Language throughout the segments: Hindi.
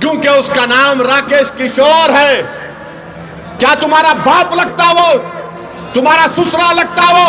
क्योंकि उसका नाम राकेश किशोर है। क्या तुम्हारा बाप लगता वो? तुम्हारा ससुरा लगता वो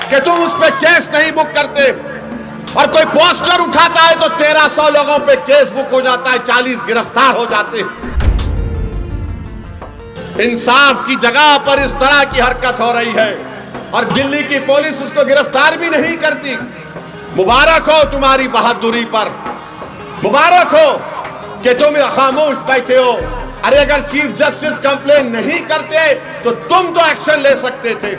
कि तुम उस पर केस नहीं बुक करते? और कोई पोस्टर उठाता है तो 1300 लोगों पे केस बुक हो जाता है, 40 गिरफ्तार हो जाते हैं। इंसाफ की जगह पर इस तरह की हरकत हो रही है और दिल्ली की पुलिस उसको गिरफ्तार भी नहीं करती। मुबारक हो तुम्हारी बहादुरी पर, मुबारक हो कि तुम खामोश बैठे हो। अरे अगर चीफ जस्टिस कंप्लेन नहीं करते तो तुम तो एक्शन ले सकते थे।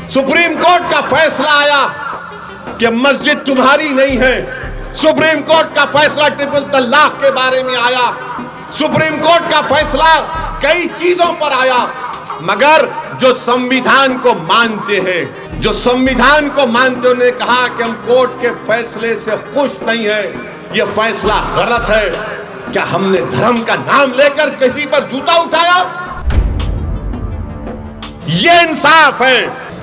सुप्रीम कोर्ट का फैसला आया कि मस्जिद तुम्हारी नहीं है। सुप्रीम कोर्ट का फैसला ट्रिपल तलाक के बारे में आया। सुप्रीम कोर्ट का फैसला कई चीजों पर आया, मगर जो संविधान को मानते हैं, जो संविधान को मानते, उन्होंने कहा कि हम कोर्ट के फैसले से खुश नहीं है, यह फैसला गलत है। क्या हमने धर्म का नाम लेकर किसी पर जूता उठाया? यह इंसाफ है,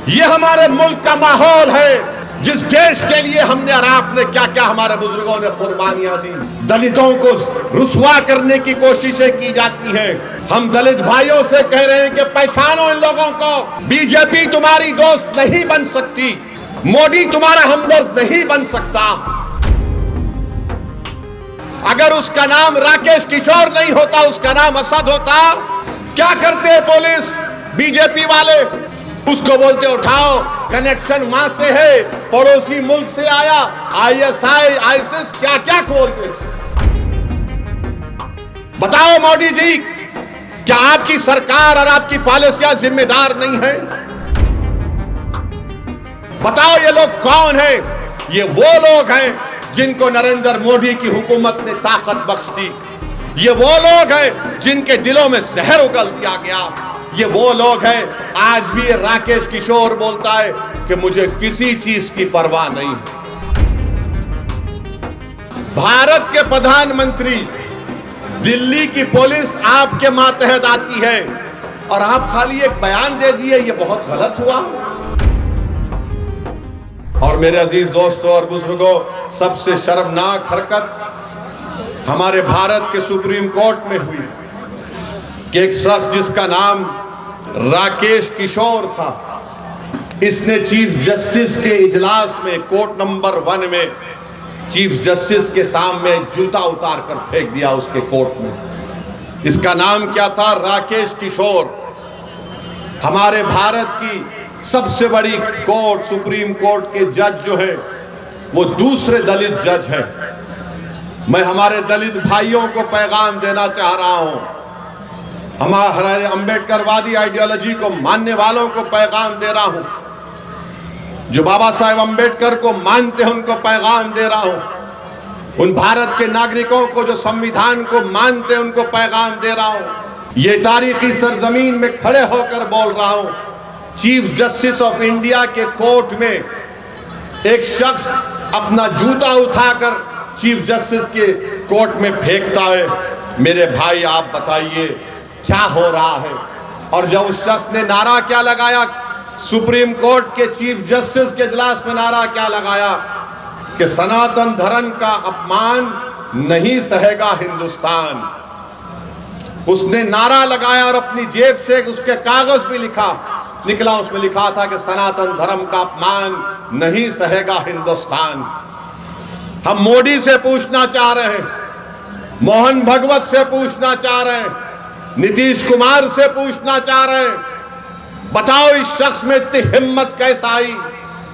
यह हमारे मुल्क का माहौल है जिस देश के लिए हमने और आपने क्या क्या हमारे बुजुर्गों ने कुर्बानियां दी। दलितों को रुसवा करने की कोशिशें की जाती हैं। हम दलित भाइयों से कह रहे हैं कि पहचानो इन लोगों को। बीजेपी तुम्हारी दोस्त नहीं बन सकती, मोदी तुम्हारा हमदर्द नहीं बन सकता। अगर उसका नाम राकेश किशोर नहीं होता, उसका नाम असद होता, क्या करते पुलिस बीजेपी वाले? उसको बोलते उठाओ, कनेक्शन वहां से है, पड़ोसी मुल्क से आया, आईएसआई आईसिस क्या क्या खोलते थे। बताओ मोदी जी, क्या आपकी सरकार और आपकी पॉलिसियां जिम्मेदार नहीं है? बताओ ये लोग कौन है? ये वो लोग हैं जिनको नरेंद्र मोदी की हुकूमत ने ताकत बख्श दी। ये वो लोग हैं जिनके दिलों में जहर उगल दिया गया। ये वो लोग हैं, आज भी राकेश किशोर बोलता है कि मुझे किसी चीज की परवाह नहीं है। भारत के प्रधानमंत्री, दिल्ली की पुलिस आपके मातहत आती है और आप खाली एक बयान दे दिए, ये बहुत गलत हुआ। और मेरे अजीज दोस्तों और बुजुर्गों, सबसे शर्मनाक हरकत हमारे भारत के सुप्रीम कोर्ट में हुई कि एक शख्स जिसका नाम राकेश किशोर था, इसने चीफ जस्टिस के इजलास में कोर्ट नंबर 1 में चीफ जस्टिस के सामने जूता उतार कर फेंक दिया उसके कोर्ट में। इसका नाम क्या था? राकेश किशोर। हमारे भारत की सबसे बड़ी कोर्ट, सुप्रीम कोर्ट के जज जो है वो दूसरे दलित जज हैं। मैं हमारे दलित भाइयों को पैगाम देना चाह रहा हूं, हमारे अंबेडकरवादी आइडियोलॉजी को मानने वालों को पैगाम दे रहा हूं, जो बाबा साहेब अंबेडकर को मानते हैं उनको पैगाम दे रहा हूं, उन भारत के नागरिकों को जो संविधान को मानते हैं उनको पैगाम दे रहा हूं। ये तारीखी सरजमीन में खड़े होकर बोल रहा हूं, चीफ जस्टिस ऑफ इंडिया के कोर्ट में एक शख्स अपना जूता उठाकर चीफ जस्टिस के कोर्ट में फेंकता है। मेरे भाई आप बताइए क्या हो रहा है? और जब उस शख्स ने नारा क्या लगाया, सुप्रीम कोर्ट के चीफ जस्टिस के इजलास में नारा क्या लगाया कि सनातन धर्म का अपमान नहीं सहेगा हिंदुस्तान। उसने नारा लगाया और अपनी जेब से उसके कागज भी निकला, उसमें लिखा था कि सनातन धर्म का अपमान नहीं सहेगा हिंदुस्तान। हम मोदी से पूछना चाह रहे हैं, मोहन भगवत से पूछना चाह रहे हैं, नीतीश कुमार से पूछना चाह रहे हैं, बताओ इस शख्स में इतनी हिम्मत कैसे आई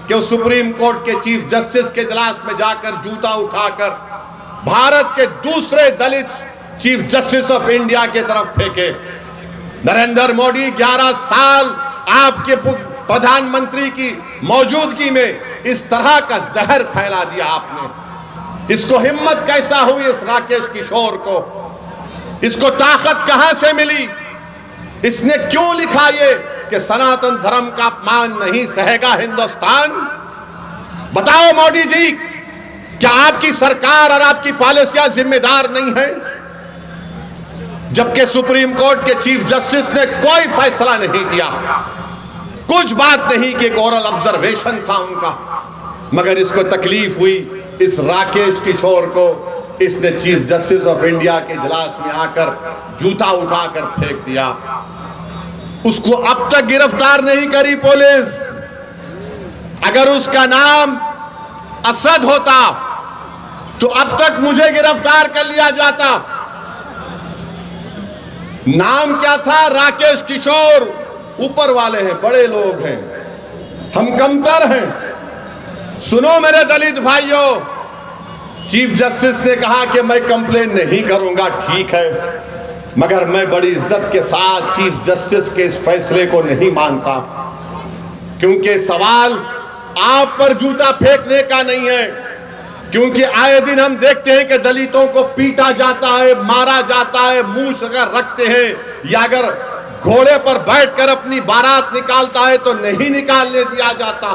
कि वो सुप्रीम कोर्ट के चीफ जस्टिस के इजलास में जाकर जूता उठाकर भारत के दूसरे दलित चीफ जस्टिस ऑफ इंडिया की तरफ फेंके। नरेंद्र मोदी 11 साल आपके प्रधानमंत्री की मौजूदगी में इस तरह का जहर फैला दिया आपने। इसको हिम्मत कैसा हुई इस राकेश किशोर को? इसको ताकत कहां से मिली? इसने क्यों लिखा ये कि सनातन धर्म का अपमान नहीं सहेगा हिंदुस्तान? बताओ मोदी जी, क्या आपकी सरकार और आपकी पॉलिसियां जिम्मेदार नहीं है? जबकि सुप्रीम कोर्ट के चीफ जस्टिस ने कोई फैसला नहीं दिया, कुछ बात नहीं कि एक ओरल ऑब्जर्वेशन था उनका, मगर इसको तकलीफ हुई इस राकेश किशोर को, इसने चीफ जस्टिस ऑफ इंडिया के इजलास में आकर जूता उठाकर फेंक दिया। उसको अब तक गिरफ्तार नहीं करी पुलिस। अगर उसका नाम असद होता तो अब तक मुझे गिरफ्तार कर लिया जाता। नाम क्या था? राकेश किशोर। ऊपर वाले हैं, बड़े लोग हैं, हम कमतर हैं। सुनो मेरे दलित भाइयों, चीफ जस्टिस ने कहा कि मैं कंप्लेन नहीं करूंगा, ठीक है, मगर मैं बड़ी इज्जत के साथ चीफ जस्टिस के इस फैसले को नहीं मानता, क्योंकि सवाल आप पर जूता फेंकने का नहीं है। क्योंकि आए दिन हम देखते हैं कि दलितों को पीटा जाता है, मारा जाता है, मूंछ अगर रखते हैं या अगर घोड़े पर बैठकर अपनी बारात निकालता है तो नहीं निकालने दिया जाता।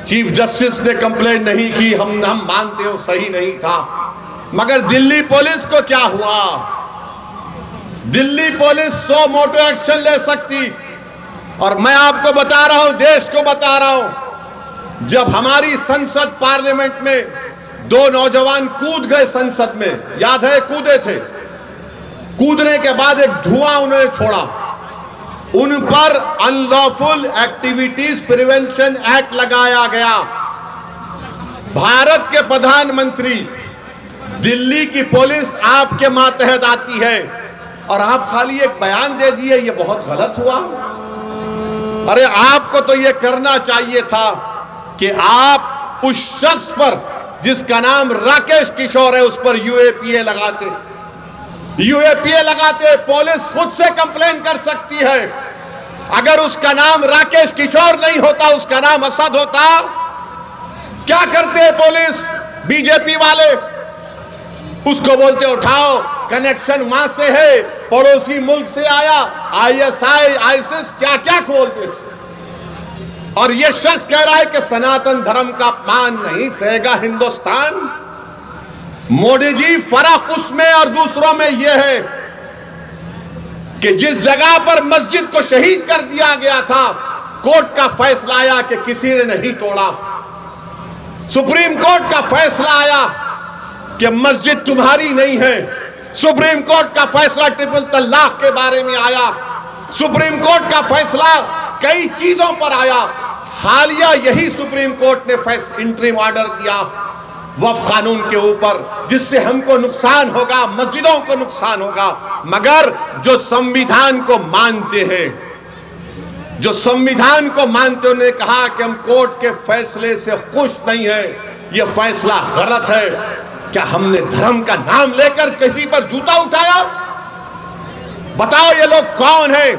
चीफ जस्टिस ने कंप्लेंट नहीं की, हम मानते हो सही नहीं था, मगर दिल्ली पुलिस को क्या हुआ? दिल्ली पुलिस 100 मोटो एक्शन ले सकती। और मैं आपको बता रहा हूं, देश को बता रहा हूं, जब हमारी संसद पार्लियामेंट में 2 नौजवान कूद गए संसद में, याद है? कूदे थे। कूदने के बाद एक धुआं उन्होंने छोड़ा, उन पर अनलॉफुल एक्टिविटीज प्रिवेंशन एक्ट लगाया गया। भारत के प्रधानमंत्री, दिल्ली की पुलिस आपके मातहत आती है और आप खाली एक बयान दे दिए, ये बहुत गलत हुआ। अरे आपको तो ये करना चाहिए था कि आप उस शख्स पर जिसका नाम राकेश किशोर है उस पर यूएपीए लगाते। यूएपीए लगाते, पुलिस खुद से कंप्लेन कर सकती है। अगर उसका नाम राकेश किशोर नहीं होता, उसका नाम असद होता, क्या करते पुलिस? बीजेपी वाले उसको बोलते उठाओ, कनेक्शन वहां से है, पड़ोसी मुल्क से आया, आईएसआई, आईसिस, क्या क्या खोलते थे। और ये शख्स कह रहा है कि सनातन धर्म का अपमान नहीं सहेगा हिंदुस्तान। मोदी जी, फर्क उसमें और दूसरों में यह है कि जिस जगह पर मस्जिद को शहीद कर दिया गया था, कोर्ट का फैसला आया कि किसी ने नहीं तोड़ा। सुप्रीम कोर्ट का फैसला आया कि मस्जिद तुम्हारी नहीं है। सुप्रीम कोर्ट का फैसला ट्रिपल तलाक के बारे में आया। सुप्रीम कोर्ट का फैसला कई चीजों पर आया। हालिया यही सुप्रीम कोर्ट ने इंटरिम ऑर्डर दिया वक्फ कानून के ऊपर, जिससे हमको नुकसान होगा, मस्जिदों को नुकसान होगा। मगर जो संविधान को मानते हैं, जो संविधान को मानते, उन्होंने कहा कि हम कोर्ट के फैसले से खुश नहीं है, यह फैसला गलत है। क्या हमने धर्म का नाम लेकर किसी पर जूता उठाया? बताओ ये लोग कौन है?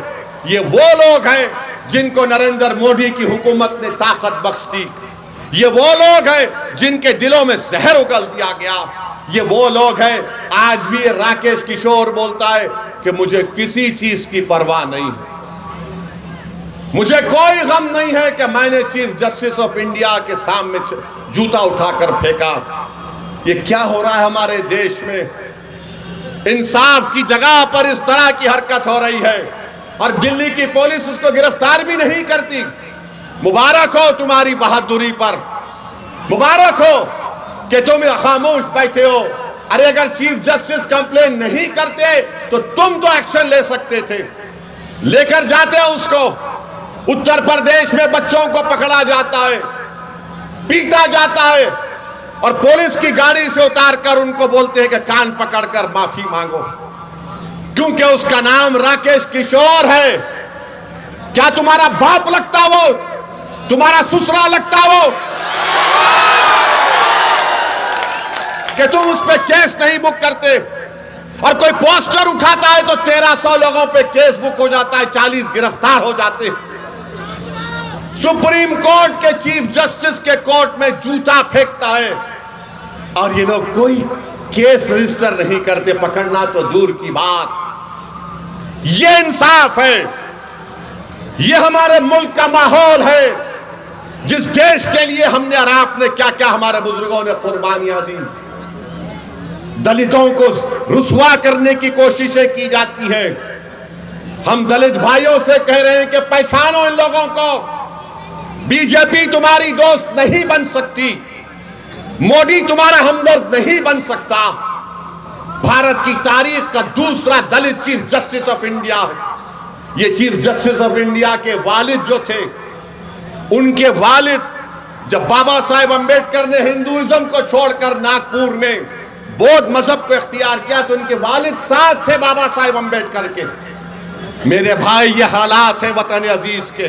ये वो लोग हैं जिनको नरेंद्र मोदी की हुकूमत ने ताकत बख्श दी। ये वो लोग हैं जिनके दिलों में जहर उगल दिया गया। ये वो लोग हैं, आज भी राकेश किशोर बोलता है कि मुझे किसी चीज की परवाह नहीं है, मुझे कोई गम नहीं है कि मैंने चीफ जस्टिस ऑफ इंडिया के सामने जूता उठाकर फेंका। ये क्या हो रहा है हमारे देश में? इंसाफ की जगह पर इस तरह की हरकत हो रही है और दिल्ली की पुलिस उसको गिरफ्तार भी नहीं करती। मुबारक हो तुम्हारी बहादुरी पर, मुबारक हो कि तुम खामोश बैठे हो। अरे अगर चीफ जस्टिस कंप्लेन नहीं करते तो तुम तो एक्शन ले सकते थे, लेकर जाते हो उसको। उत्तर प्रदेश में बच्चों को पकड़ा जाता है, पीटा जाता है और पुलिस की गाड़ी से उतारकर उनको बोलते हैं कि कान पकड़कर माफी मांगो, क्योंकि उसका नाम राकेश किशोर है। क्या तुम्हारा बाप लगता वो? तुम्हारा ससुरा लगता वो कि तुम उस पे केस नहीं बुक करते? और कोई पोस्टर उठाता है तो 1300 लोगों पे केस बुक हो जाता है, 40 गिरफ्तार हो जाते। सुप्रीम कोर्ट के चीफ जस्टिस के कोर्ट में जूता फेंकता है और ये लोग कोई केस रजिस्टर नहीं करते, पकड़ना तो दूर की बात। ये इंसाफ है, ये हमारे मुल्क का माहौल है, जिस देश के लिए हमने और आपने क्या क्या हमारे बुजुर्गों ने कुर्बानियां दी। दलितों को रुसवा करने की कोशिशें की जाती हैं। हम दलित भाइयों से कह रहे हैं कि पहचानो इन लोगों को, बीजेपी तुम्हारी दोस्त नहीं बन सकती, मोदी तुम्हारा हमदर्द नहीं बन सकता। भारत की तारीख का दूसरा दलित चीफ जस्टिस ऑफ इंडिया है। ये चीफ जस्टिस ऑफ इंडिया के वालिद जो थे, उनके वालिद जब बाबा साहेब अंबेडकर ने हिंदुइज्म को छोड़कर नागपुर में बौद्ध मजहब को इख्तियार किया तो उनके वालिद साथ थे बाबा साहेब अंबेडकर के। मेरे भाई, ये हालात है वतन अजीज के।